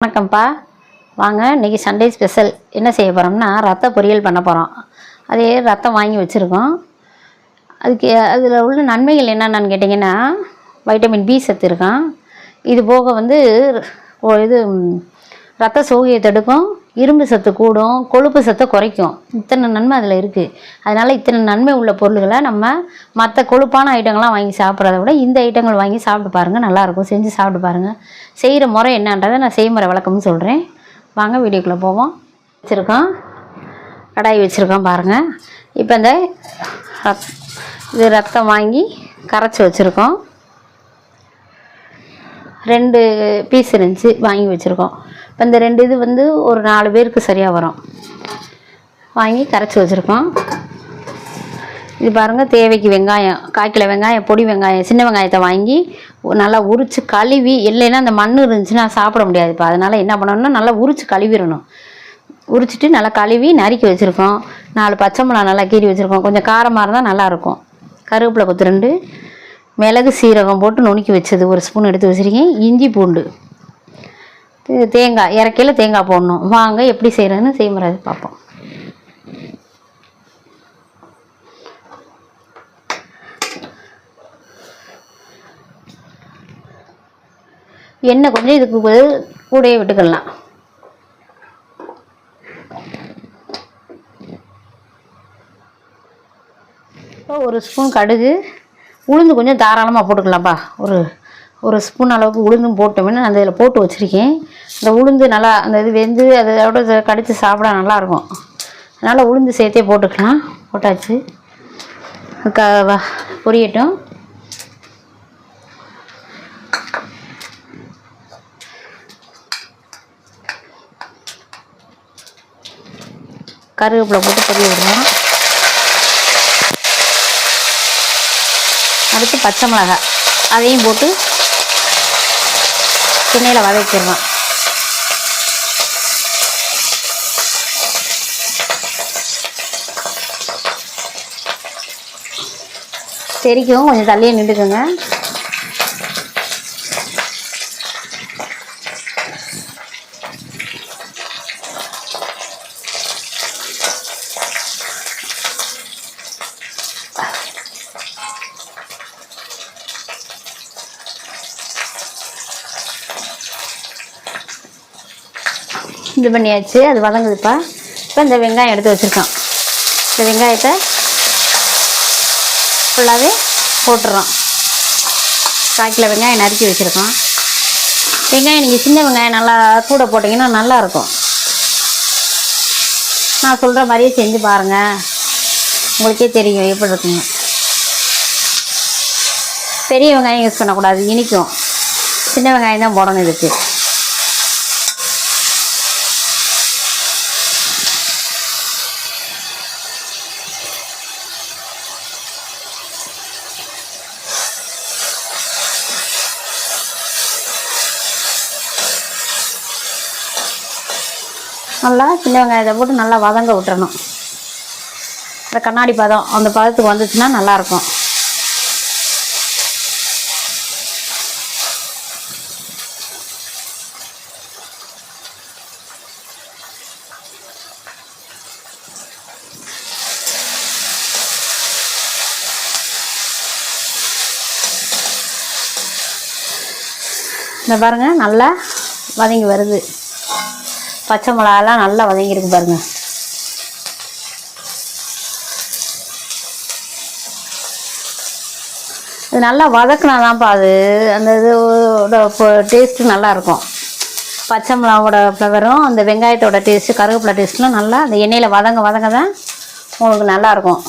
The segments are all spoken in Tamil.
வணக்கம்ப்பா. வாங்க, இன்றைக்கி சண்டே ஸ்பெஷல் என்ன செய்ய போகிறோம்னா ரத்த பொரியல் பண்ண போகிறோம். அதே ரத்தம் வாங்கி வச்சுருக்கோம். அதுக்கு அதில் உள்ள நன்மைகள் என்னென்னு கேட்டிங்கன்னா, வைட்டமின் பி சத்து இருக்கான். இது போக இது ரத்த சோகையை தடுக்கும், இரும்பு சத்து கூடும், கொழுப்பு சத்தை குறைக்கும். இத்தனை நன்மை அதில் இருக்குது. அதனால் இத்தனை நன்மை உள்ள பொருள்களை நம்ம மற்ற கொழுப்பான ஐட்டங்கள்லாம் வாங்கி சாப்பிட்றத விட இந்த ஐட்டங்கள் வாங்கி சாப்பிட்டு பாருங்கள், நல்லாயிருக்கும். செஞ்சு சாப்பிட்டு பாருங்கள். செய்கிற முறை என்னன்றதை நான் செய்முறை விளக்கம்னு சொல்கிறேன். வாங்க வீடியோக்குள்ளே போவோம். கடாய் வச்சுருக்கோம் பாருங்கள். இப்போ இது ரத்தம் வாங்கி கரைச்சி வச்சுருக்கோம். 2 பீஸ் இருந்துச்சு, வாங்கி வச்சுருக்கோம். இப்போ இந்த 2 இது ஒரு 4 பேருக்கு சரியாக வரும். வாங்கி கரைச்சி வச்சுருக்கோம். இது பாருங்கள், தேவைக்கு வெங்காயம், 1/4 கிலோ வெங்காயம், பொடி வெங்காயம், சின்ன வெங்காயத்தை வாங்கி நல்லா உரித்து கழுவி, இல்லைன்னா அந்த மண் இருந்துச்சுன்னா சாப்பிட முடியாது. இப்போ அதனால் என்ன பண்ணணும்னா நல்லா உரித்து கழுவிடணும். உரிச்சிட்டு நல்லா கழுவி நறுக்கி வச்சுருக்கோம். 4 பச்சை மிளகா நல்லா கீறி வச்சுருக்கோம். கொஞ்சம் காரமாக இருந்தால் நல்லாயிருக்கும். கருவேப்பிலை கொத்து 2, மிளகு சீரகம் போட்டு நுணுக்கி வச்சது 1 ஸ்பூன் எடுத்து வச்சுருக்கேன். இஞ்சி பூண்டு, தேங்காய், இறக்கையில் தேங்காய் போடணும். வாங்க எப்படி செய்கிறதுன்னு செய்முறை பார்ப்போம். எண்ணெய் கொஞ்சம் இதுக்கு கூடயே விட்டுக்கலாம். இப்போ 1 ஸ்பூன் கடுகு, உளுந்து கொஞ்சம் தாராளமாக போட்டுக்கலாம்ப்பா. ஒரு ஸ்பூன் அளவுக்கு உளுந்தும் போட்டோம்னா அந்த இதில் போட்டு வச்சுருக்கேன். இந்த உளுந்து நல்லா அந்த இது வெந்து அதோட கடித்து சாப்பிட நல்லாயிருக்கும். அதனால் உளுந்து சேர்த்தே போட்டுக்கலாம். போட்டாச்சு, பொரியட்டும். கருவேப்பிலை போட்டு பொரிய விடுவோம். அடுத்து பச்சை மிளகாய், அதையும் போட்டு எண்ணெயில் வதக்கிடுவோம். தெரிக்கும், கொஞ்சம் தள்ளியே நின்றுக்குங்க. இது பண்ணியாச்சு, அது வதங்குதுப்பா. இப்போ இந்த வெங்காயம் எடுத்து வச்சுருக்கோம். இந்த வெங்காயத்தை ஃபுல்லாகவே போட்டுறோம். 1/4 கிலோ வெங்காயம் நறுக்கி வச்சுருக்கோம். வெங்காயம் நீங்கள் சின்ன வெங்காயம் நல்லா கூட போட்டிங்கன்னா நல்லாயிருக்கும். நான் சொல்கிற மாதிரியே செஞ்சு பாருங்கள், உங்களுக்கே தெரியும் எப்படி இருக்குங்க. பெரிய வெங்காயம் யூஸ் பண்ணக்கூடாது, இனிக்கும். சின்ன வெங்காயம் தான் போடணும் இதுக்கு. நல்லா சின்ன வெங்காயத்தை போட்டு நல்லா வதங்க விட்டுறணும். இந்த கண்ணாடி பதம் அந்த பதத்துக்கு வந்துச்சுன்னா நல்லாயிருக்கும். இந்த பாருங்கள், நல்லா வதங்கி வருது. பச்சை மிளகாலாம் நல்லா வதங்கியிருக்கு பாருங்கள். இது நல்லா வதக்குனாதான்ப்பா அது அந்த இதோட டேஸ்ட்டு நல்லாயிருக்கும். பச்சை மிளகாவோட ஃப்ளவரும் அந்த வெங்காயத்தோட டேஸ்ட்டு, கருவேப்பிலை டேஸ்ட்லாம் நல்லா அந்த எண்ணெயில் வதங்க தான் உங்களுக்கு நல்லாயிருக்கும்.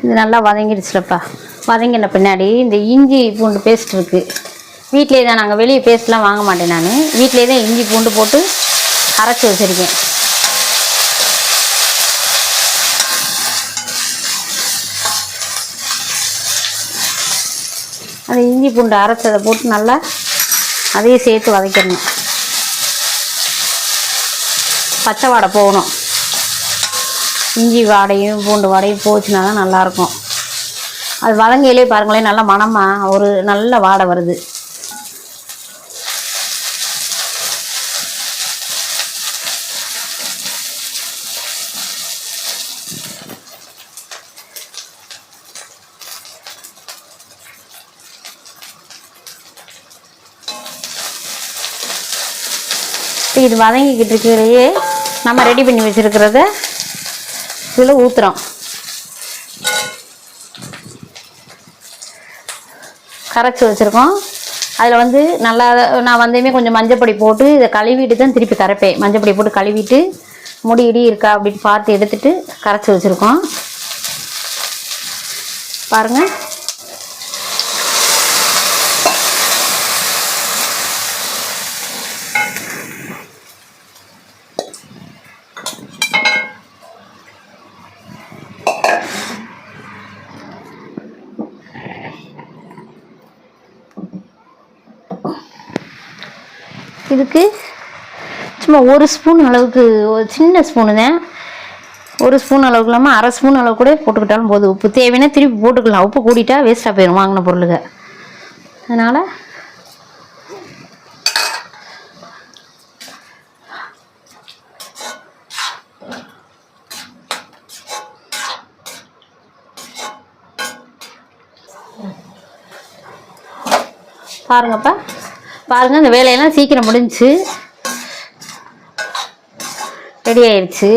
இது நல்லா வதங்கிடுச்சுலப்பா. வதங்கின பின்னாடி இந்த இஞ்சி பூண்டு பேஸ்ட் இருக்குது, வீட்டிலே தான், நாங்கள் வெளியே பேஸ்ட்லாம் வாங்க மாட்டேன், நான் வீட்டிலே தான் இஞ்சி பூண்டு போட்டு அரைச்சி வச்சுருக்கேன். அந்த இஞ்சி பூண்டு அரைச்சதை போட்டு நல்லா அதையும் சேர்த்து வதக்கிடணும். பச்சை வாடை போகணும். இஞ்சி வாடையும் பூண்டு வாடையும் போச்சுன்னா தான் நல்லாயிருக்கும். அது வதங்கையிலே பாருங்களேன், நல்லா மணமாக ஒரு நல்ல வாடை வருது. இது வதங்கிக்கிட்டு இருக்கிறதையே நம்ம ரெடி பண்ணி வச்சுருக்கிறத இதில் ஊற்றுறோம். கரைச்சி வச்சுருக்கோம். அதில் வந்து நல்லா நான் வந்தேமே கொஞ்சம் மஞ்சப்பொடி போட்டு இதை கழுவிட்டு தான் திருப்பி கரைப்பேன். மஞ்சப்பொடி போட்டு கழுவிட்டு முடி இடி இருக்கா அப்படின்னு பார்த்து எடுத்துகிட்டு கரைச்சி வச்சுருக்கோம். பாருங்கள், இதுக்கு சும்மா ஒரு ஸ்பூன் அளவுக்கு, ஒரு சின்ன ஸ்பூனு தான், ஒரு ஸ்பூன் அளவுக்கு இல்லாமல் அரை ஸ்பூன் அளவு கூட போட்டுக்கிட்டாலும் போதும். உப்பு தேவைன்னா திருப்பி போட்டுக்கலாம். உப்பு கூட்டிட்டா வேஸ்ட்டாக போயிடும் வாங்கின பொருளுங்க. அதனால் பாருங்கப்பா, பாருங்கள், இந்த வேலையெல்லாம் சீக்கிரம் முடிஞ்சிச்சு, ரெடி ஆயிடுச்சு.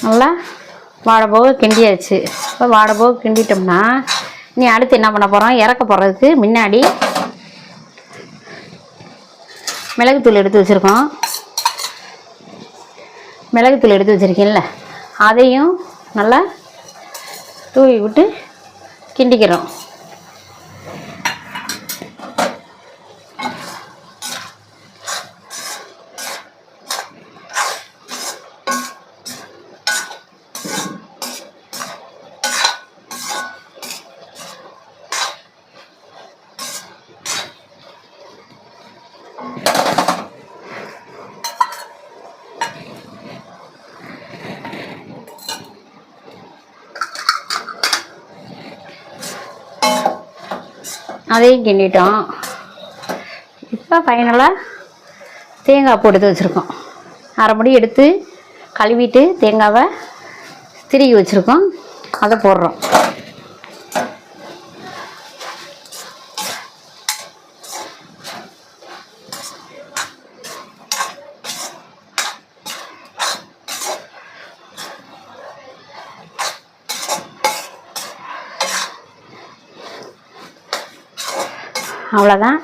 நல்லா வாடை போக கிண்டியாச்சு. இப்போ வாடை போக கிண்டிட்டோம்னா நீ அடுத்து என்ன பண்ண போகிறோம், இறக்க போகிறதுக்கு முன்னாடி மிளகுத்தூள் எடுத்து வச்சுருக்கோம். மிளகுத்தூள் எடுத்து வச்சுருக்கீங்கள, அதையும் நல்லா தூவி விட்டு கிண்டிக்கிறோம். அதையும் கிண்டிட்டோம். இப்போ ஃபைனலாக தேங்காய் பூ எடுத்து வச்சுருக்கோம். அரை முடி எடுத்து கழுவிட்டு தேங்காவை திருகி வச்சுருக்கோம், அதை போடுறோம். அவ்வளோதான்.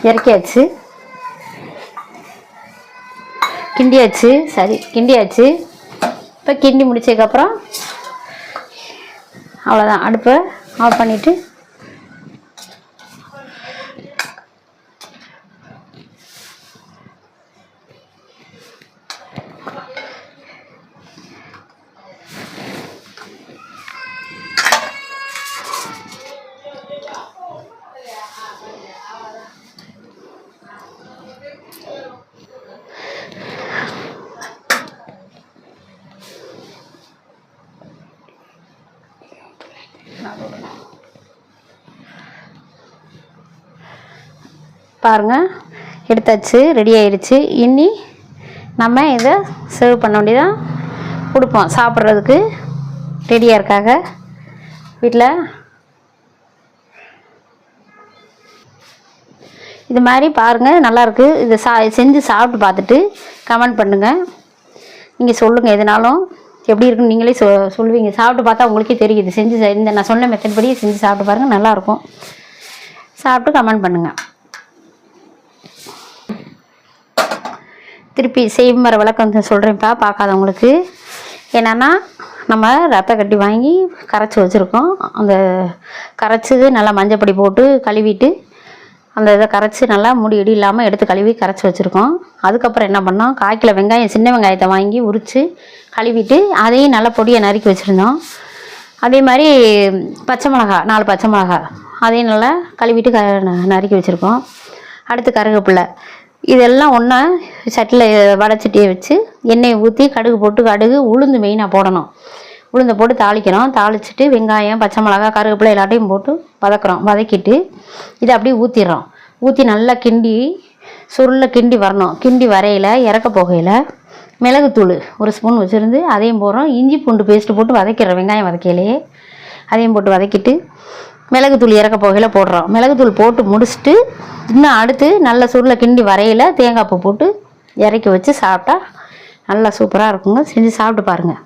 இறக்கியாச்சு, கிண்டியாச்சு. சரி, கிண்டியாச்சு. இப்போ கிண்டி முடிச்சதுக்கப்புறம் அவ்வளோதான், அடுப்பை ஆஃப் பண்ணிவிட்டு பாருங்கள், எடுத்தாச்சு, ரெடி ஆயிடுச்சு. இனி நம்ம இதை சர்வ் பண்ண வேண்டியதான், கொடுப்போம் சாப்பிட்றதுக்கு. ரெடியாக இருக்காங்க வீட்டில். இது மாதிரி பாருங்கள், நல்லாயிருக்கு. இதை செஞ்சு சாப்பிட்டு பார்த்துட்டு கமெண்ட் பண்ணுங்கள். நீங்கள் சொல்லுங்கள், எதுனாலும் எப்படி இருக்குன்னு நீங்களே சொல்லுவீங்க. சாப்பிட்டு பார்த்தா உங்களுக்கே தெரியுது. செஞ்சு இந்த நான் சொன்ன மெத்தட் படியே செஞ்சு சாப்பிட்டு பாருங்கள், நல்லாயிருக்கும். சாப்பிட்டு கமெண்ட் பண்ணுங்கள். திருப்பி செய்முறை விளக்கம் சொல்கிறேன்ப்பா பார்க்காதவங்களுக்கு. என்னென்னா, நம்ம ரத்த கட்டி வாங்கி கரைச்சி வச்சுருக்கோம். அந்த கரைச்சது நல்லா மஞ்சப்பொடி போட்டு கழுவிட்டு அந்த இதை கரைச்சி நல்லா முடி இடி இல்லாமல் எடுத்து கழுவி கரைச்சி வச்சுருக்கோம். அதுக்கப்புறம் என்ன பண்ணோம், 1/4 கிலோ வெங்காயம், சின்ன வெங்காயத்தை வாங்கி உரித்து கழுவிட்டு அதையும் நல்லா பொடியை நறுக்கி வச்சுருந்தோம். அதே மாதிரி பச்சை மிளகா, 4 பச்சை மிளகா அதையும் நல்லா கழுவிட்டு நறுக்கி வச்சுருக்கோம். அடுத்து கருவேப்பிலை, இதெல்லாம் ஒன்றா சட்டியில் வடைச்சட்டியை வச்சு எண்ணெயை ஊற்றி கடுகு போட்டு, கடுகு உளுந்து மெயினாக போடணும். உளுந்தை போட்டு தாளிக்கிறோம். தாளிச்சிட்டு வெங்காயம், பச்சை மிளகா, கருவேப்பிலை எல்லாத்தையும் போட்டு வதக்கிட்டு இதை அப்படியே ஊற்றிடுறோம். ஊற்றி நல்லா கிண்டி சுருளை கிண்டி வரணும். கிண்டி வரையில் இறக்க போகையில் மிளகுத்தூள் 1 ஸ்பூன் வச்சுருந்து அதையும் போடுறோம். இஞ்சி பூண்டு பேஸ்ட்டு போட்டு வதக்கிடுறோம். வெங்காயம் வதக்கையிலேயே அதையும் போட்டு வதக்கிட்டு மிளகுத்தூள் இறக்க போகையில் போடுறோம். மிளகுத்தூள் போட்டு முடிச்சுட்டு இன்னும் அடுத்து நல்ல சுருளை கிண்டி வரையில் தேங்காய் பூ போட்டு இறக்கி வச்சு சாப்பிட்டா நல்லா சூப்பராக இருக்குங்க. செஞ்சு சாப்பிட்டு பாருங்கள்.